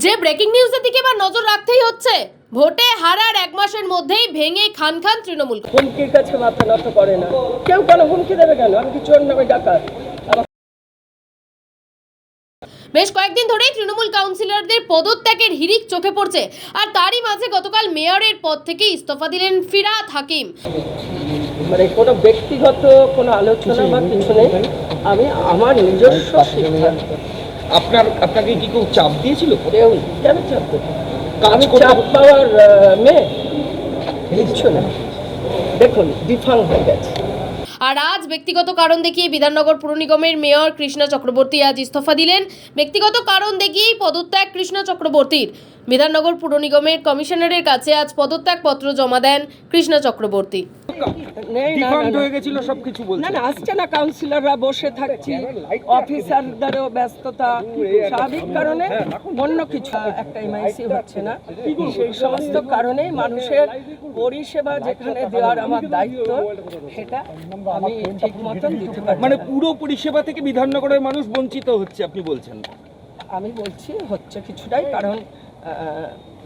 যে ব্রেকিং নিউজের দিকে এবার নজর রাখতেই হচ্ছে, ভোটে হারার এক মাসের মধ্যেই ভেঙে খান তৃণমূল। হুমকির কাছে মাথা নত করে না কেউ। কেন হুমকি দেবে? কেন? আমি কি চোর নামে ডাকাত? বেশ কয়েকদিন ধরেই তৃণমূল কাউন্সিলরদের পদত্যাগের হিড়িক চোখে পড়ছে, আর তারই মাঝে গতকাল মেয়রের পদ থেকে ইস্তফা দিলেন ফিরহাদ হাকিম। মানে কোনো ব্যক্তিগত কোনো আলোচনা বা কিছু নেই, আমি আমার নিজস্ব সিদ্ধান্ত। আপনাকে কি কেউ চাপ দিয়েছিল? কেউ কেন চাপ দেবে? আমি চাপ পাওয়ার মেয়ে কিচ্ছু না। দেখুন, ডিফাং হয়ে গেছে। আর আজ ব্যক্তিগত কারণ দেখিয়ে বিধাননগর পুর নিগমের মেয়র কৃষ্ণা চক্রবর্তী আজ ইস্তফা দিলেন। ব্যক্তিগত কারণ দেখিয়েই পদত্যাগ কৃষ্ণা চক্রবর্তীর। বিধাননগর পুর নিগমের কমিশনারের কাছে আজ পদত্যাগ পত্র জমা দেন কৃষ্ণা চক্রবর্তী। না, আসছে না, কাউন্সিলররা বসে থাকছি, অফিসারদেরও ব্যস্ততা, স্বাভাবিক কারণে অন্য কিছু একটা এমআইসি হচ্ছে না, সেই সমস্ত কারণেই মানুষের পরিষেবা যেখানে দেওয়ার আমার দায়িত্ব, সেটা আমি ঠিক মতন দিতে পারি। মানে পুরো পরিষেবা থেকে বিধাননগরের মানুষ বঞ্চিত হচ্ছে আপনি বলছেন? আমি বলছি হচ্ছে কিছুটাই, কারণ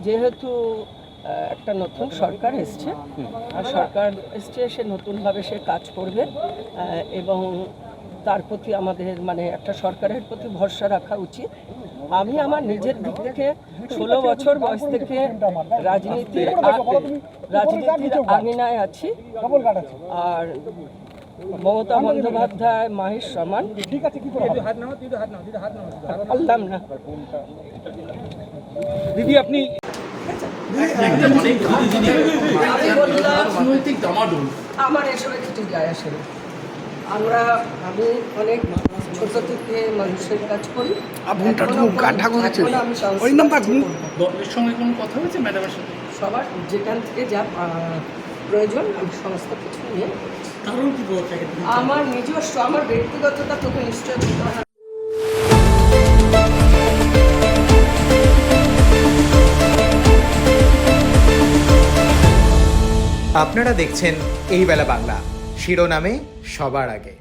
যেহেতু একটা নতুন সরকার এসছে, আর সরকার এসছে, সে নতুনভাবে সে কাজ করবে, এবং তার প্রতি আমাদের মানে একটা সরকারের প্রতি ভরসা রাখা উচিত। আমি আমার নিজের দিক থেকে 16 বছর বয়স থেকে রাজনীতির আঙিনায় আছি, আর মমতা বন্দ্যোপাধ্যায় মায়ের সমান। বললাম না দিদি, আপনি আমার এসবে কিছু যায় আসে না। আমি অনেক ছোট থেকে মানুষের কাজ করি। দলের সঙ্গে কোনো কথা হয়েছে ম্যাডামের সাথে? সবার যেখান থেকে যা প্রয়োজন আমি সমস্ত কিছু নিয়ে, কারণ কি বলতে আমার নিজস্ব, আমার ব্যক্তিগতটা তোকে নিশ্চয় বলতে হবে। আপনারা দেখছেন এই বেলা বাংলা, শিরোনামে সবার আগে।